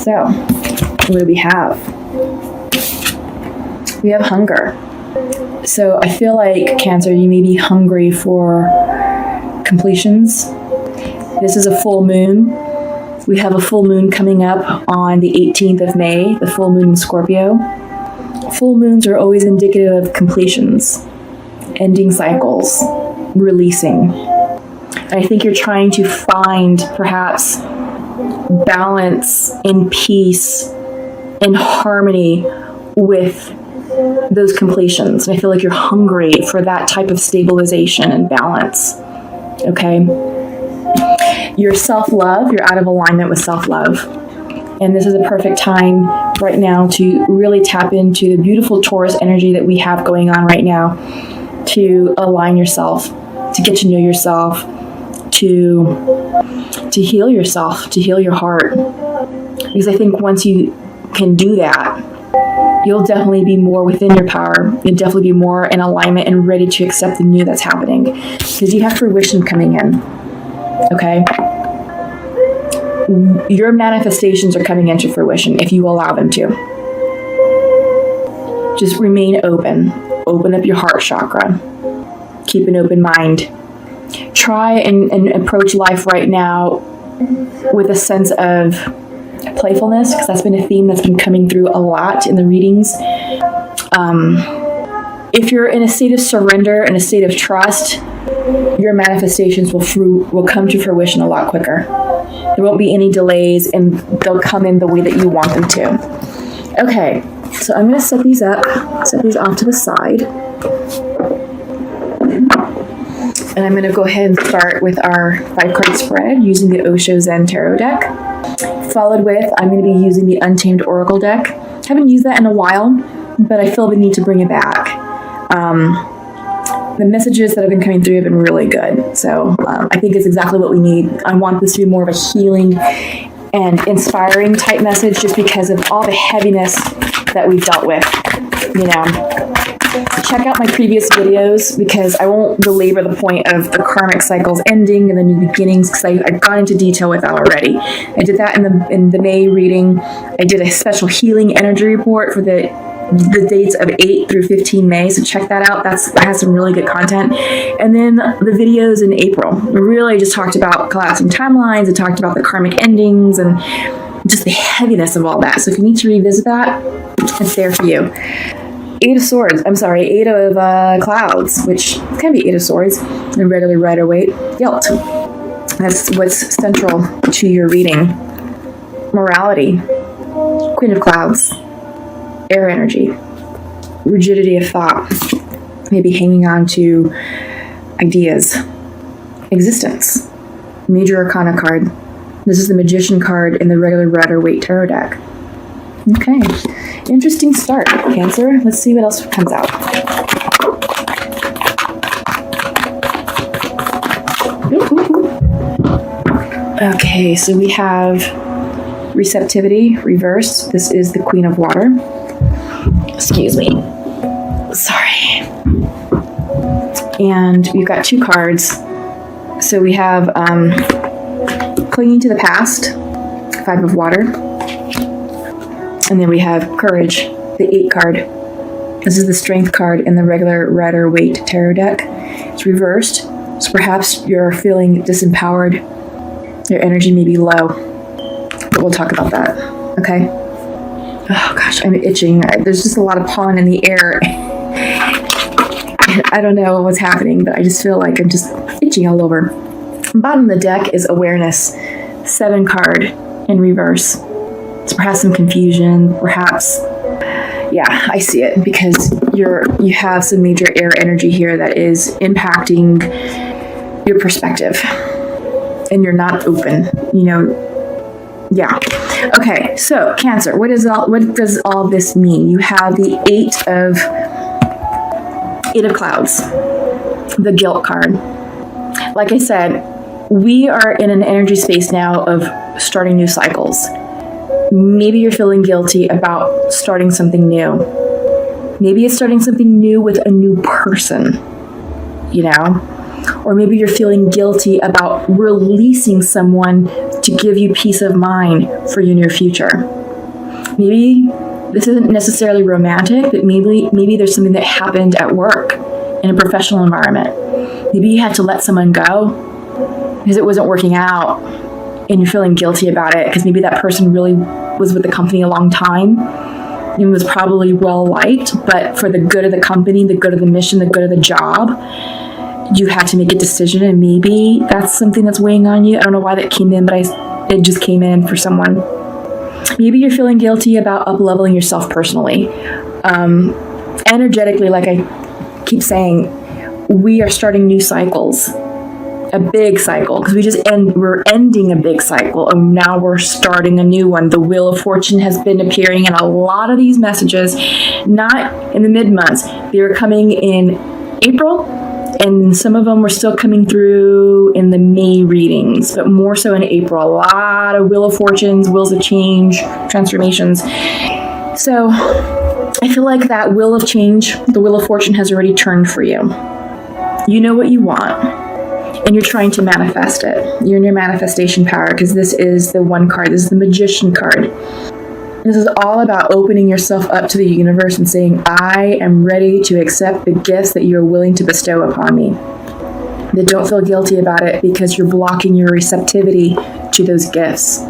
So, what do we have? We have hunger. So I feel like, Cancer, you may be hungry for completions. This is a full moon. We have a full moon coming up on the 18th of May, the full moon in Scorpio. Full moons are always indicative of completions, ending cycles, releasing. And I think you're trying to find perhaps balance and peace and harmony with those completions. And I feel like you're hungry for that type of stabilization and balance. Okay? Your self-love, you're out of alignment with self-love. And this is a perfect time right now to really tap into the beautiful Taurus energy that we have going on right now, to align yourself, to get to know yourself, to heal yourself, to heal your heart. Because I think once you can do that, you'll definitely be more within your power. You'll definitely be more in alignment and ready to accept the new that's happening. Because you have fruition coming in. Okay? Your manifestations are coming into fruition if you allow them to. Just remain open. Open up your heart chakra. Keep an open mind. Try and approach life right now with a sense of playfulness, because that's been a theme that's been coming through a lot in the readings. If you're in a state of surrender and a state of trust, your manifestations will come to fruition a lot quicker. There won't be any delays, and they'll come in the way that you want them to. Okay, so I'm going to set these off to the side. And I'm going to go ahead and start with our 5-card spread using the Osho Zen Tarot deck. Followed with, I'm going to be using the Untamed Oracle deck. Haven't used that in a while, but I feel the need to bring it back. The messages that have been coming through have been really good. So I think it's exactly what we need. I want this to be more of a healing and inspiring type message, just because of all the heaviness that we've dealt with, you know. Check out my previous videos, because I won't belabor the point of the karmic cycles ending and the new beginnings, because I've gone into detail with that already. I did that in the May reading. I did a special healing energy report for the dates of 8 through 15 May, so check that out. That has some really good content. And then the videos in April, we really just talked about collapsing timelines and talked about the karmic endings and just the heaviness of all that. So if you need to revisit that, it's there for you. Eight of Clouds, which can be Eight of Swords, and regular Rider-Waite, guilt. That's what's central to your reading. Morality, Queen of Clouds, air energy, rigidity of thought, maybe hanging on to ideas, existence, Major Arcana card. This is the Magician card in the regular Rider-Waite tarot deck. Okay, interesting start, Cancer. Let's see what else comes out. Okay, so we have receptivity, reverse. This is the Queen of Water. Excuse me. Sorry. And we've got 2 cards. So we have clinging to the past, 5 of Water. And then we have Courage, the 8 card. This is the Strength card in the regular Rider-Waite tarot deck. It's reversed, so perhaps you're feeling disempowered. Your energy may be low, but we'll talk about that, okay? Oh gosh, I'm itching. There's just a lot of pollen in the air. I don't know what's happening, but I just feel like I'm just itching all over. Bottom of the deck is Awareness, 7 card in reverse. So perhaps some confusion, perhaps, yeah, I see it, because you have some major air energy here that is impacting your perspective, and you're not open, you know. Yeah. Okay, so Cancer, what does all this mean? You have the Eight of Clouds, the guilt card. Like I said, we are in an energy space now of starting new cycles. Maybe you're feeling guilty about starting something new. Maybe it's starting something new with a new person, you know? Or maybe you're feeling guilty about releasing someone to give you peace of mind for your near future. Maybe this isn't necessarily romantic, but maybe there's something that happened at work in a professional environment. Maybe you had to let someone go because it wasn't working out and you're feeling guilty about it because maybe that person really was with the company a long time and was probably well liked, but for the good of the company, the good of the mission, the good of the job, you had to make a decision, and maybe that's something that's weighing on you. I don't know why that came in, but it just came in for someone. Maybe you're feeling guilty about up-leveling yourself personally. Energetically, like I keep saying, we are starting new cycles, a big cycle, because we're ending a big cycle, and now we're starting a new one. The Wheel of Fortune has been appearing in a lot of these messages, not in the mid-months. They were coming in April, and some of them were still coming through in the May readings, but more so in April. A lot of Wheel of Fortunes, Wheels of Change, transformations. So I feel like that Wheel of Change, the Wheel of Fortune, has already turned for you. You know what you want, and you're trying to manifest it. You're in your manifestation power, because this is the one card. This is the Magician card. This is all about opening yourself up to the universe and saying, I am ready to accept the gifts that you are willing to bestow upon me. Then don't feel guilty about it because you're blocking your receptivity to those gifts.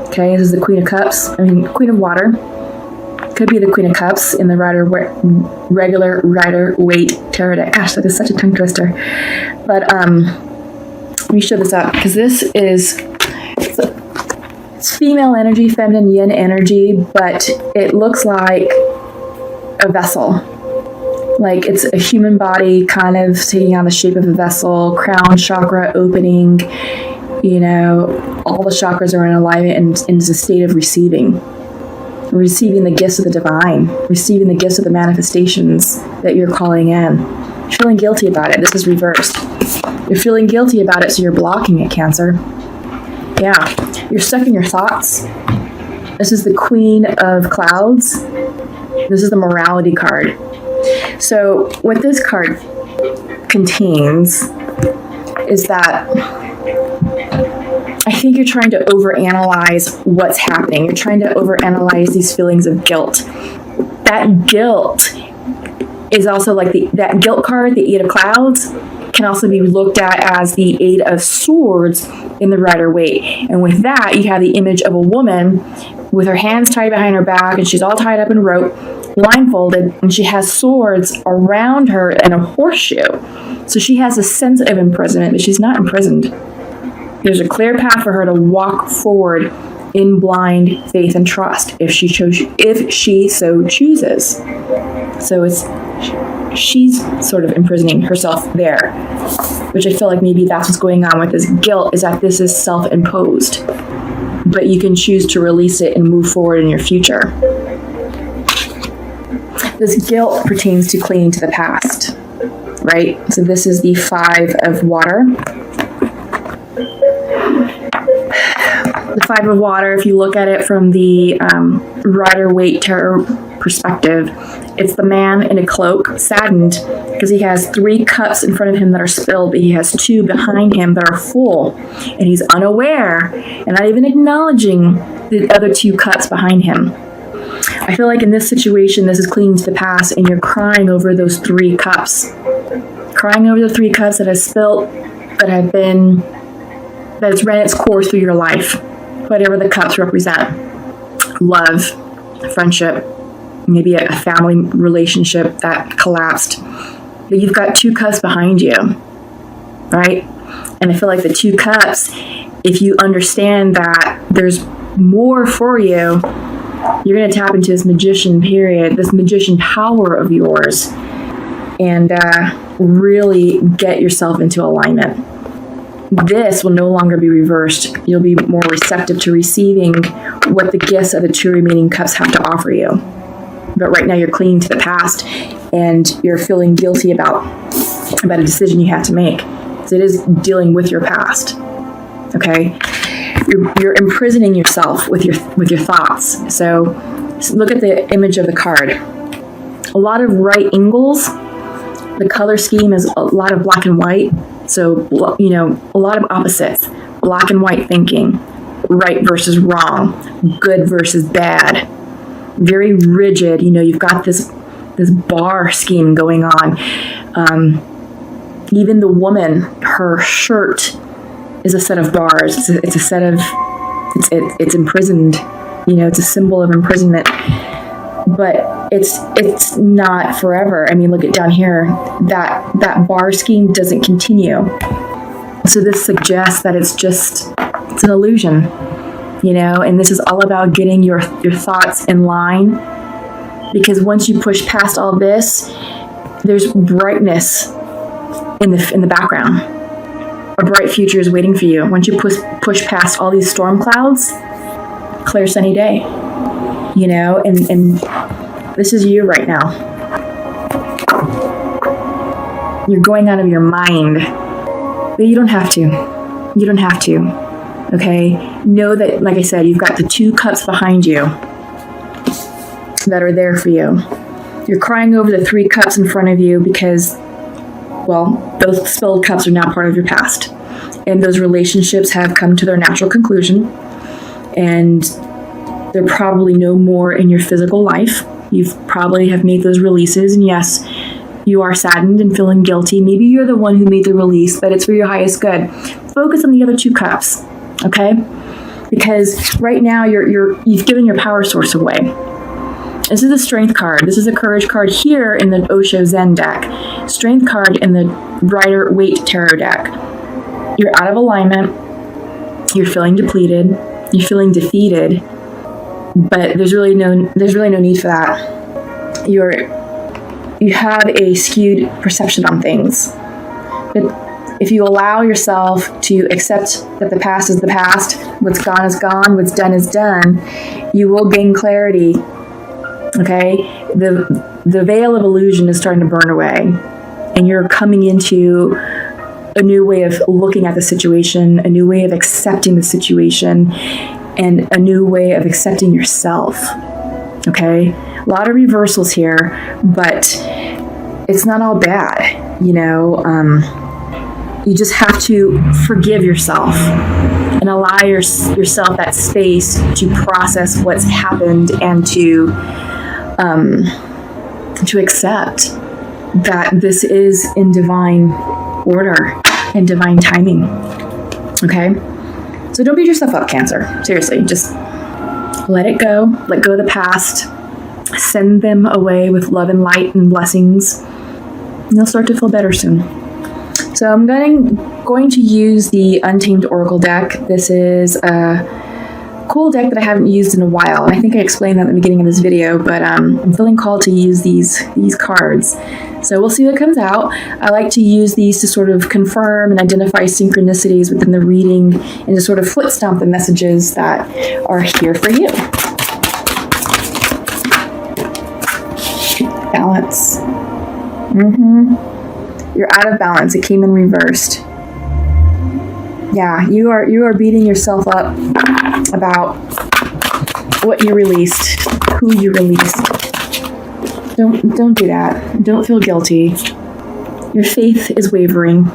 Okay, this is the Queen of Water. Could be the Queen of Cups in the regular Rider-Waite tarot deck. Gosh, that is such a tongue twister. But let me show this up, because this is... It's female energy, feminine yin energy, but it looks like a vessel. Like it's a human body kind of taking on the shape of a vessel, crown chakra opening, all the chakras are in alignment and into a state of receiving the gifts of the divine, receiving the gifts of the manifestations that you're calling in. You're feeling guilty about it. This is reversed. You're feeling guilty about it, so you're blocking it, Cancer. Yeah, you're stuck in your thoughts. This is the Queen of Clouds. This is the Morality card. So what this card contains is that I think you're trying to overanalyze what's happening. You're trying to overanalyze these feelings of guilt. That guilt is also like that guilt card, the Eight of Clouds, can also be looked at as the Eight of Swords in the Rider-Waite. And with that, you have the image of a woman with her hands tied behind her back, and she's all tied up in rope, blindfolded, and she has swords around her and a horseshoe. So she has a sense of imprisonment, but she's not imprisoned. There's a clear path for her to walk forward in blind faith and trust if she so chooses. So she's sort of imprisoning herself there, which I feel like maybe that's what's going on with this guilt, is that this is self-imposed, but you can choose to release it and move forward in your future. This guilt pertains to clinging to the past, right? So this is the Five of Water. The Five of Water, if you look at it from the Rider-Waite tarot perspective, it's the man in a cloak, saddened, because he has 3 cups in front of him that are spilled, but he has 2 behind him that are full, and he's unaware and not even acknowledging the other 2 cups behind him. I feel like in this situation, this is clinging to the past, and you're crying over those 3 cups. Crying over the 3 cups that have spilt, that has ran its course through your life, whatever the cups represent. Love, friendship, maybe a family relationship that collapsed. But you've got 2 cups behind you, right? And I feel like the 2 cups, if you understand that there's more for you, you're going to tap into this magician period, this magician power of yours, and really get yourself into alignment. This will no longer be reversed. You'll be more receptive to receiving what the gifts of the 2 remaining cups have to offer you. But right now you're clinging to the past, and you're feeling guilty about a decision you had to make. So it is dealing with your past. Okay? You're imprisoning yourself with your thoughts. So look at the image of the card. A lot of right angles The color scheme is a lot of black and white. So, you know, a lot of opposites. Black and white thinking. Right versus wrong. Good versus bad. Very rigid. You know, you've got this bar scheme going on. Even the woman, her shirt is a set of bars. It's a set of, it's imprisoned. You know, it's a symbol of imprisonment. But it's not forever. I mean, look at down here. That bar scheme doesn't continue. So this suggests that it's an illusion, you know, and this is all about getting your thoughts in line, because once you push past all this, there's brightness in the background. A bright future is waiting for you. Once you push past all these storm clouds, clear sunny day, you know, and this is you right now. You're going out of your mind, but you don't have to. You don't have to. Okay? Know that, like I said, you've got the 2 cups behind you that are there for you. You're crying over the 3 cups in front of you because, well, those spilled cups are now part of your past. And those relationships have come to their natural conclusion. And they're probably no more in your physical life. You've probably have made those releases. And yes, you are saddened and feeling guilty. Maybe you're the one who made the release, but it's for your highest good. Focus on the other 2 cups, okay? Because right now you've given your power source away. This is a strength card. This is a courage card here in the Osho Zen deck. Strength card in the Rider Waite Tarot deck. You're out of alignment. You're feeling depleted. You're feeling defeated. But there's really no need for that. You have a skewed perception on things. But if you allow yourself to accept that the past is the past, what's gone is gone, what's done is done, you will gain clarity. Okay? The veil of illusion is starting to burn away. And you're coming into a new way of looking at the situation, a new way of accepting the situation, and a new way of accepting yourself. Okay? A lot of reversals here, but it's not all bad, you know. You just have to forgive yourself and allow yourself that space to process what's happened and to accept that this is in divine order and divine timing. Okay? So don't beat yourself up, Cancer. Seriously, just let it go. Let go of the past. Send them away with love and light and blessings. And you'll start to feel better soon. So I'm going to use the Untamed Oracle deck. This is a cool deck that I haven't used in a while. And I think I explained that at the beginning of this video, but I'm feeling called to use these cards. So we'll see what comes out. I like to use these to sort of confirm and identify synchronicities within the reading and to sort of foot stomp the messages that are here for you. Balance. You're out of balance. It came in reversed. Yeah, you are beating yourself up about what you released, who you released. Don't do that. Don't feel guilty. Your faith is wavering.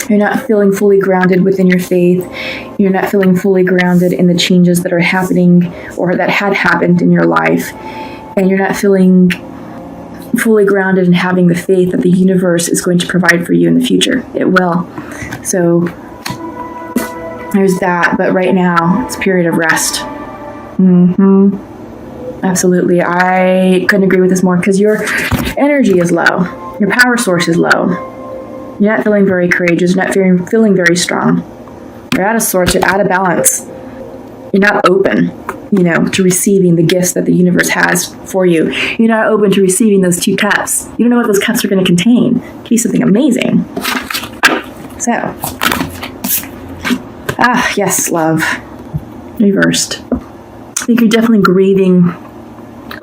You're not feeling fully grounded within your faith. You're not feeling fully grounded in the changes that are happening or that had happened in your life. And you're not feeling fully grounded in having the faith that the universe is going to provide for you in the future. It will. So there's that. But right now, it's a period of rest. Absolutely. I couldn't agree with this more because your energy is low. Your power source is low. You're not feeling very courageous. You're not feeling very strong. You're out of sorts. You're out of balance. You're not open, to receiving the gifts that the universe has for you. You're not open to receiving those 2 cups. You don't know what those cups are going to contain. It could be something amazing. So, yes, love. Reversed. I think you're definitely grieving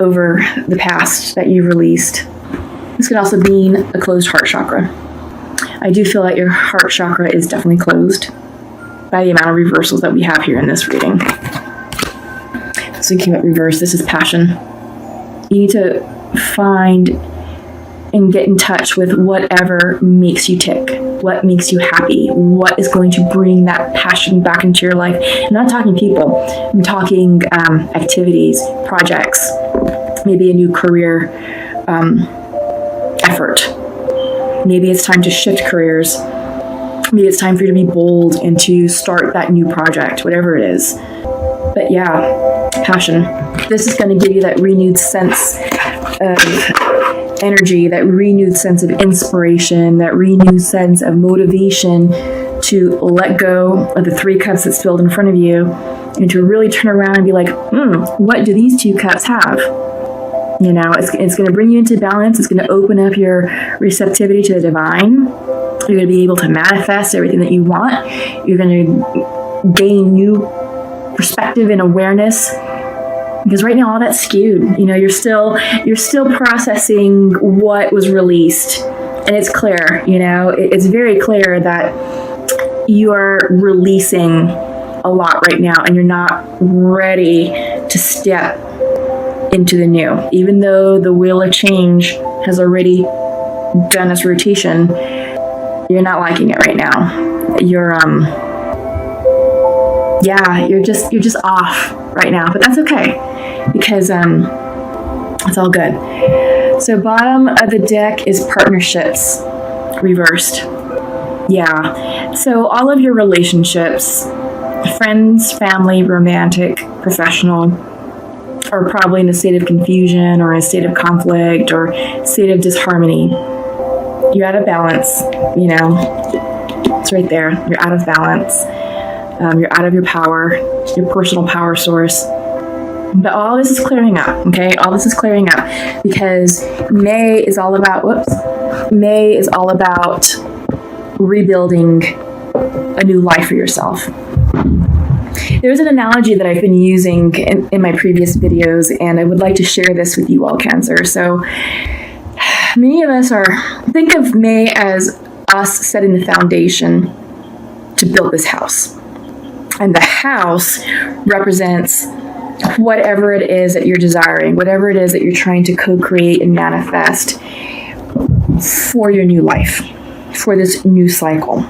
over the past that you've released. This could also mean a closed heart chakra. I do feel that your heart chakra is definitely closed by the amount of reversals that we have here in this reading. So you came up reversed. This is passion. You need to find and get in touch with whatever makes you tick, what makes you happy, what is going to bring that passion back into your life. I'm not talking people, I'm talking activities, projects, maybe a new career effort. Maybe it's time to shift careers. Maybe it's time for you to be bold and to start that new project, whatever it is. But yeah, passion. This is going to give you that renewed sense of energy, that renewed sense of inspiration, that renewed sense of motivation to let go of the 3 cups that spilled in front of you and to really turn around and be like, what do these 2 cups have? You know, it's going to bring you into balance. It's going to open up your receptivity to the divine. You're going to be able to manifest everything that you want. You're going to gain new perspective and awareness, because right now all that's skewed. You know, you're still processing what was released, and it's clear. You know, it's very clear that you are releasing a lot right now, and you're not ready to step into the new, even though the wheel of change has already done its rotation. You're not liking it right now. You're you're just off right now, but that's okay, because it's all good. So bottom of the deck is partnerships reversed. Yeah. So all of your relationships, friends, family, romantic, professional, are probably in a state of confusion or a state of conflict or state of disharmony. You're out of balance, you know. It's right there. You're out of balance. You're out of your power, your personal power source. But all this is clearing up, okay? All this is clearing up because May is all about, May is all about rebuilding a new life for yourself. There's an analogy that I've been using in my previous videos, and I would like to share this with you all, Cancer. So many of us think of May as us setting the foundation to build this house. And the house represents whatever it is that you're desiring, whatever it is that you're trying to co-create and manifest for your new life, for this new cycle.